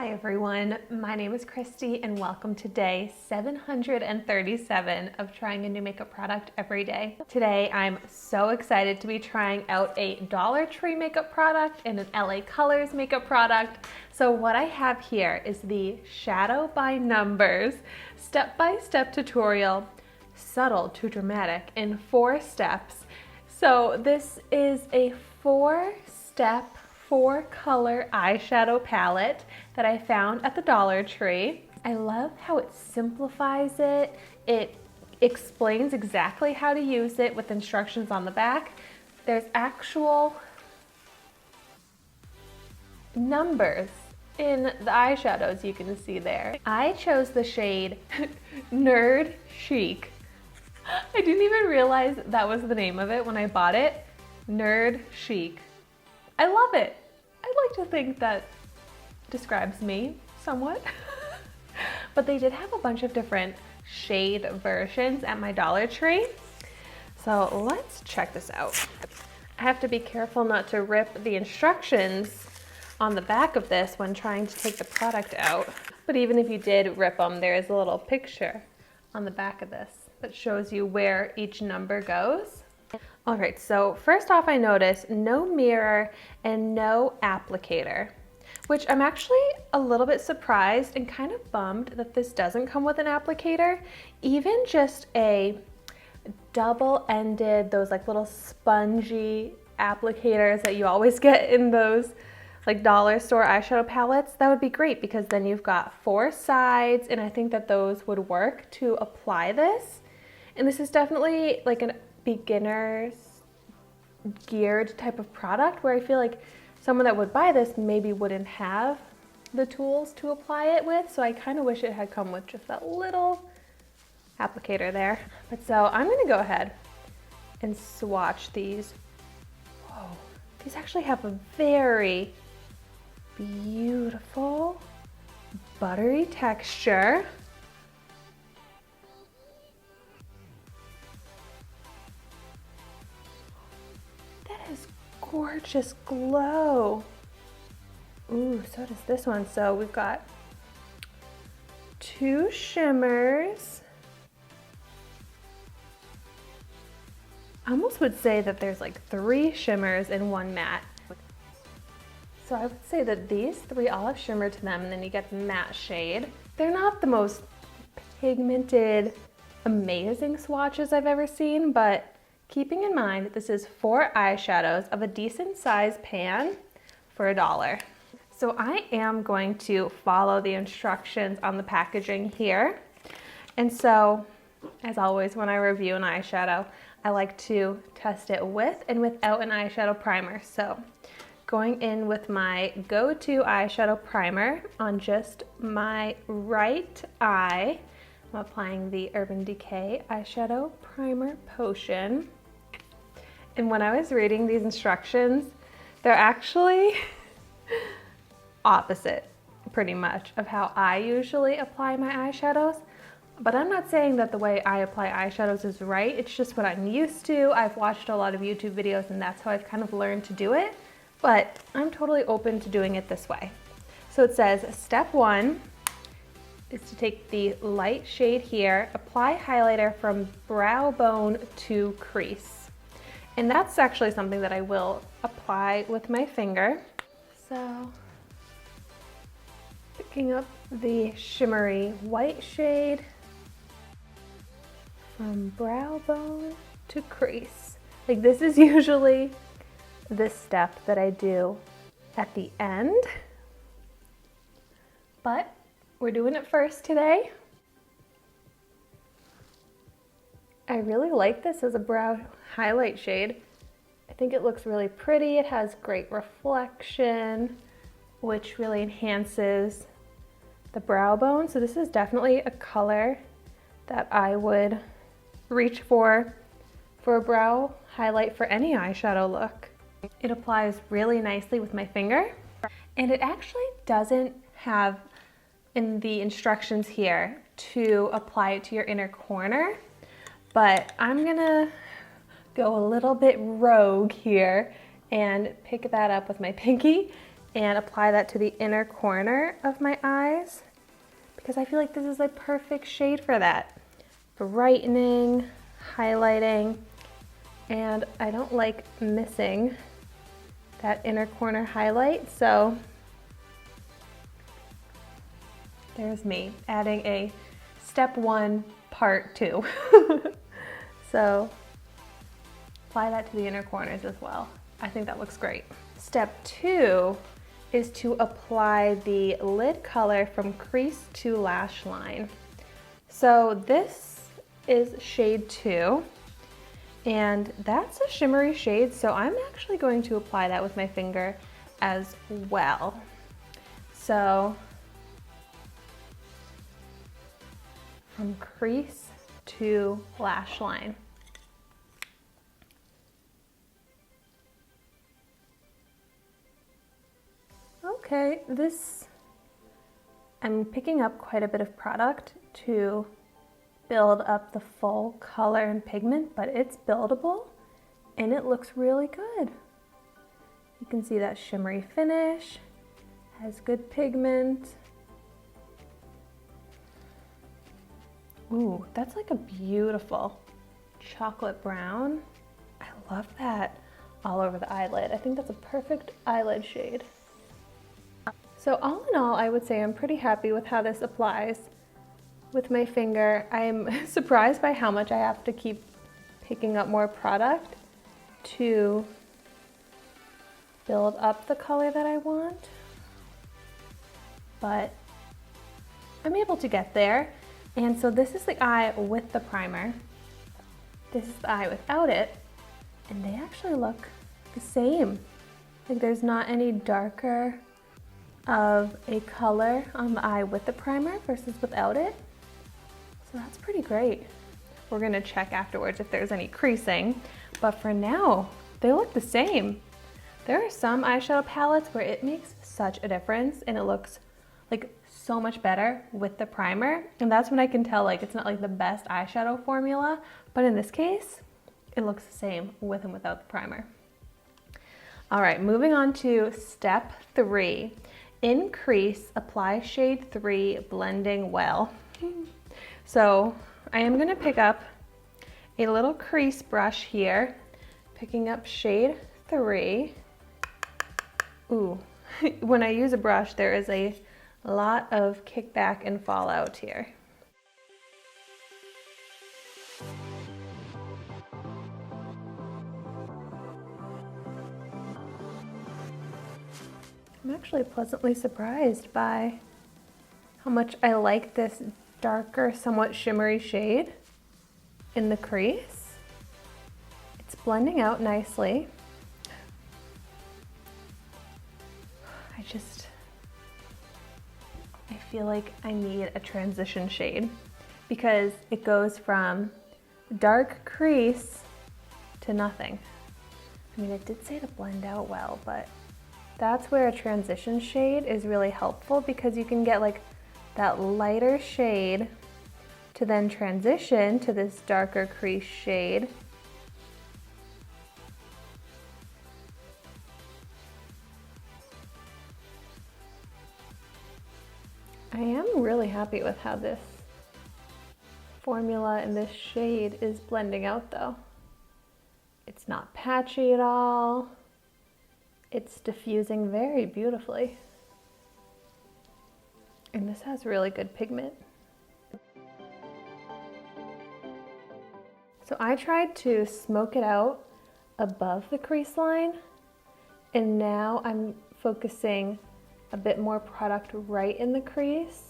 Hi everyone, my name is Christy and welcome to day 737 of trying a new makeup product every day. Today I'm so excited to be trying out a Dollar Tree makeup product and an LA Colors makeup product. So what I have here is the Shadow by Numbers step-by-step tutorial, subtle to dramatic in 4 steps. So this is a 4-step 4-color eyeshadow palette that I found at the Dollar Tree. I love how it simplifies it. It explains exactly how to use it with instructions on the back. There's actual numbers in the eyeshadows you can see there. I chose the shade Nerd Chic. I didn't even realize that was the name of it when I bought it. Nerd Chic. I love it. I'd like to think that describes me somewhat. But they did have a bunch of different shade versions at my Dollar Tree. So let's check this out. I have to be careful not to rip the instructions on the back of this when trying to take the product out. But even if you did rip them, there is a little picture on the back of this that shows you where each number goes. All right, so first off I noticed no mirror and no applicator, which I'm actually a little bit surprised and kind of bummed that this doesn't come with an applicator. Even just a double-ended, those like little spongy applicators that you always get in those like dollar store eyeshadow palettes, that would be great because then you've got 4 sides and I think that those would work to apply this. And this is definitely like a beginner's geared type of product where I feel like someone that would buy this maybe wouldn't have the tools to apply it with. So I kind of wish it had come with just that little applicator there. But so I'm gonna go ahead and swatch these. Whoa, these actually have a very beautiful buttery texture. That is gorgeous glow. Ooh, so does this one. So we've got 2 shimmers. I almost would say that there's like 3 shimmers in 1 matte. So I would say that these 3 all have shimmer to them and then you get the matte shade. They're not the most pigmented, amazing swatches I've ever seen, but keeping in mind this is 4 eyeshadows of a decent size pan for $1. So I am going to follow the instructions on the packaging here. And so, as always, when I review an eyeshadow, I like to test it with and without an eyeshadow primer. So going in with my go-to eyeshadow primer on just my right eye. I'm applying the Urban Decay eyeshadow primer potion. And when I was reading these instructions, they're actually opposite pretty much of how I usually apply my eyeshadows. But I'm not saying that the way I apply eyeshadows is right. It's just what I'm used to. I've watched a lot of YouTube videos and that's how I've kind of learned to do it. But I'm totally open to doing it this way. So it says step 1 is to take the light shade here, apply highlighter from brow bone to crease. And that's actually something that I will apply with my finger. So picking up the shimmery white shade from brow bone to crease. Like this is usually the step that I do at the end, but we're doing it first today. I really like this as a brow highlight shade. I think it looks really pretty. It has great reflection, which really enhances the brow bone. So this is definitely a color that I would reach for a brow highlight for any eyeshadow look. It applies really nicely with my finger, and it actually doesn't have in the instructions here to apply it to your inner corner, but I'm gonna go a little bit rogue here and pick that up with my pinky and apply that to the inner corner of my eyes because I feel like this is a perfect shade for that. Brightening, highlighting, and I don't like missing that inner corner highlight, so there's me adding a step 1 part 2. So apply that to the inner corners as well. I think that looks great. Step 2 is to apply the lid color from crease to lash line. So this is shade 2, and that's a shimmery shade, so I'm actually going to apply that with my finger as well. So from crease to lash line. Okay, I'm picking up quite a bit of product to build up the full color and pigment, but it's buildable and it looks really good. You can see that shimmery finish, has good pigment. Ooh, that's like a beautiful chocolate brown. I love that all over the eyelid. I think that's a perfect eyelid shade. So all in all, I would say I'm pretty happy with how this applies with my finger. I'm surprised by how much I have to keep picking up more product to build up the color that I want, but I'm able to get there. And so this is the eye with the primer. This is the eye without it, and they actually look the same. Like there's not any darker of a color on the eye with the primer versus without it. So that's pretty great. We're gonna check afterwards if there's any creasing, but for now, they look the same. There are some eyeshadow palettes where it makes such a difference and it looks like so much better with the primer. And that's when I can tell like it's not like the best eyeshadow formula, but in this case, it looks the same with and without the primer. All right, moving on to step 3. In crease, apply shade 3, blending well. So I am gonna pick up a little crease brush here, picking up shade 3. Ooh, when I use a brush, there is a lot of kickback and fallout here. I'm actually pleasantly surprised by how much I like this darker, somewhat shimmery shade in the crease. It's blending out nicely. I feel like I need a transition shade because it goes from dark crease to nothing. I mean, it did say to blend out well, but that's where a transition shade is really helpful because you can get like that lighter shade to then transition to this darker crease shade. I am really happy with how this formula and this shade is blending out though. It's not patchy at all. It's diffusing very beautifully. And this has really good pigment. So I tried to smoke it out above the crease line, and now I'm focusing a bit more product right in the crease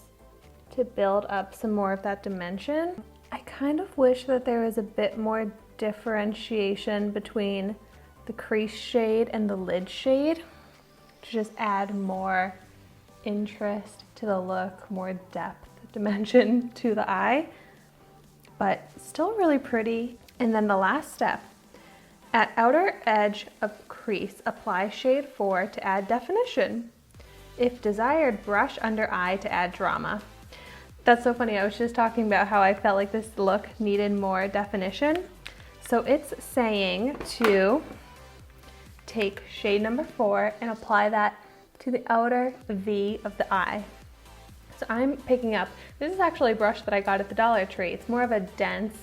to build up some more of that dimension. I kind of wish that there was a bit more differentiation between the crease shade and the lid shade to just add more interest to the look, more depth, dimension to the eye, but still really pretty. And then the last step, at outer edge of crease, apply shade 4 to add definition. If desired, brush under eye to add drama. That's so funny, I was just talking about how I felt like this look needed more definition. So it's saying to take shade number 4 and apply that to the outer V of the eye. So I'm picking up, this is actually a brush that I got at the Dollar Tree. It's more of a dense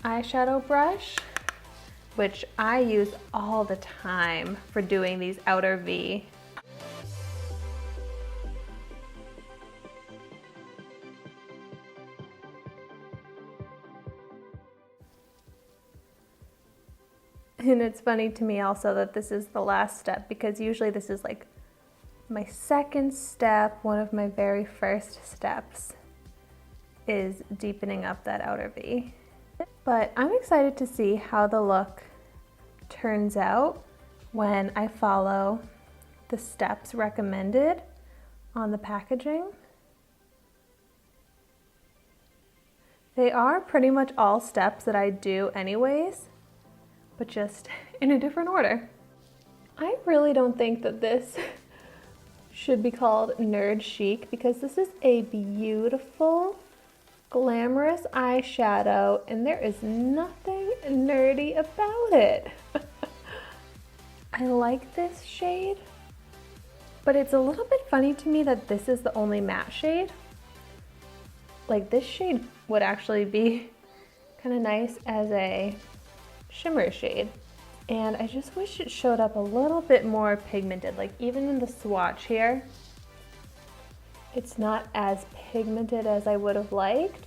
eyeshadow brush, which I use all the time for doing these outer V. And it's funny to me also that this is the last step, because usually this is like my second step. One of my very first steps is deepening up that outer V. But I'm excited to see how the look turns out when I follow the steps recommended on the packaging. They are pretty much all steps that I do anyways, but just in a different order. I really don't think that this should be called Nerd Chic, because this is a beautiful, glamorous eyeshadow and there is nothing nerdy about it. I like this shade, but it's a little bit funny to me that this is the only matte shade. Like, this shade would actually be kind of nice as a shimmer shade. And I just wish it showed up a little bit more pigmented. Like, even in the swatch here, it's not as pigmented as I would have liked,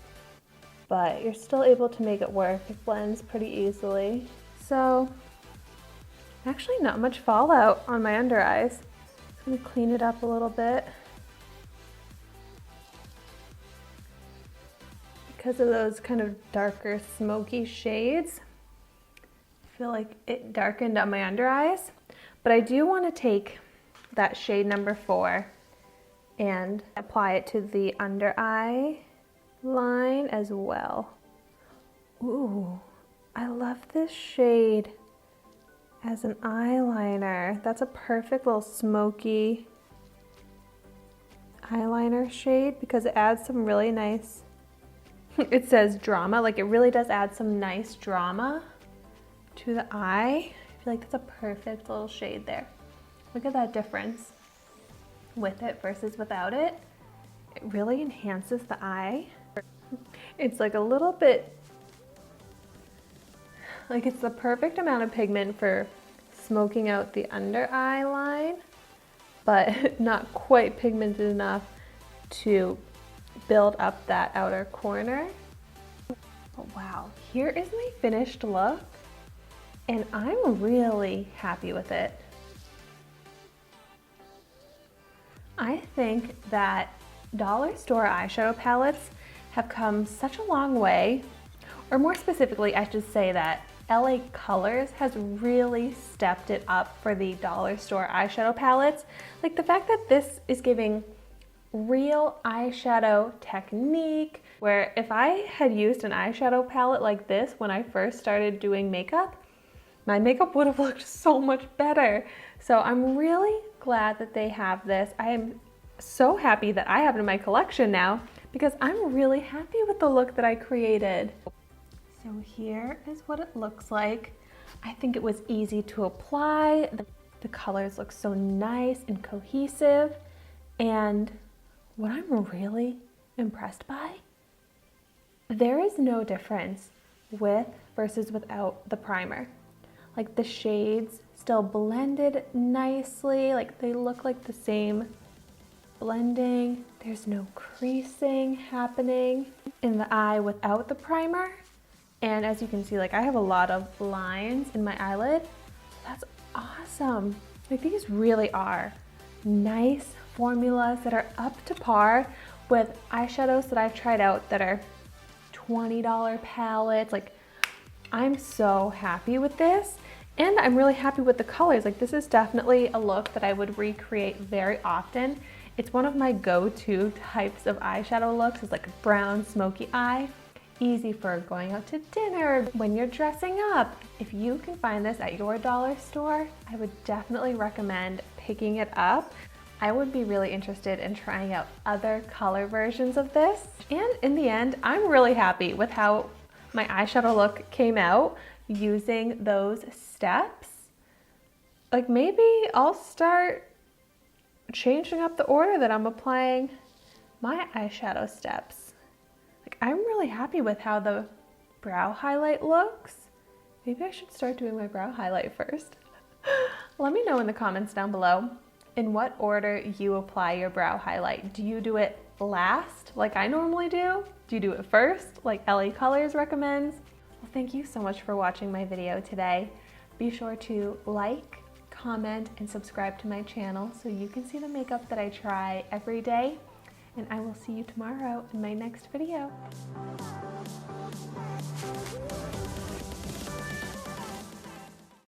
but you're still able to make it work. It blends pretty easily. So, actually not much fallout on my under eyes. I'm gonna clean it up a little bit. Because of those kind of darker smoky shades, I feel like it darkened on my under eyes. But I do want to take that shade number 4 and apply it to the under eye line as well. Ooh, I love this shade as an eyeliner. That's a perfect little smoky eyeliner shade because it adds some really nice, it says drama, like it really does add some nice drama to the eye. I feel like that's a perfect little shade there. Look at that difference with it versus without it. It really enhances the eye. It's like a little bit, like it's the perfect amount of pigment for smoking out the under eye line, but not quite pigmented enough to build up that outer corner. But wow, here is my finished look, and I'm really happy with it. I think that dollar store eyeshadow palettes have come such a long way, or more specifically, I should say that LA Colors has really stepped it up for the dollar store eyeshadow palettes. Like the fact that this is giving real eyeshadow technique, where if I had used an eyeshadow palette like this when I first started doing makeup, my makeup would have looked so much better. So I'm really glad that they have this. I am so happy that I have it in my collection now because I'm really happy with the look that I created. So here is what it looks like. I think it was easy to apply. The colors look so nice and cohesive. And what I'm really impressed by, there is no difference with versus without the primer. Like the shades still blended nicely, like they look like the same blending. There's no creasing happening in the eye without the primer. And as you can see, like I have a lot of lines in my eyelid. That's awesome. Like these really are nice formulas that are up to par with eyeshadows that I've tried out that are $20 palettes. Like I'm so happy with this, and I'm really happy with the colors. Like this is definitely a look that I would recreate very often. It's one of my go-to types of eyeshadow looks. It's like a brown smoky eye. Easy for going out to dinner, when you're dressing up. If you can find this at your dollar store, I would definitely recommend picking it up. I would be really interested in trying out other color versions of this. And in the end, I'm really happy with how my eyeshadow look came out using those steps. Like maybe I'll start changing up the order that I'm applying my eyeshadow steps. Like, I'm really happy with how the brow highlight looks. Maybe I should start doing my brow highlight first. Let me know in the comments down below in what order you apply your brow highlight. Do you do it last, like I normally do? Do you do it first, like LA Colors recommends? Well, thank you so much for watching my video today. Be sure to like, comment, and subscribe to my channel so you can see the makeup that I try every day. And I will see you tomorrow in my next video.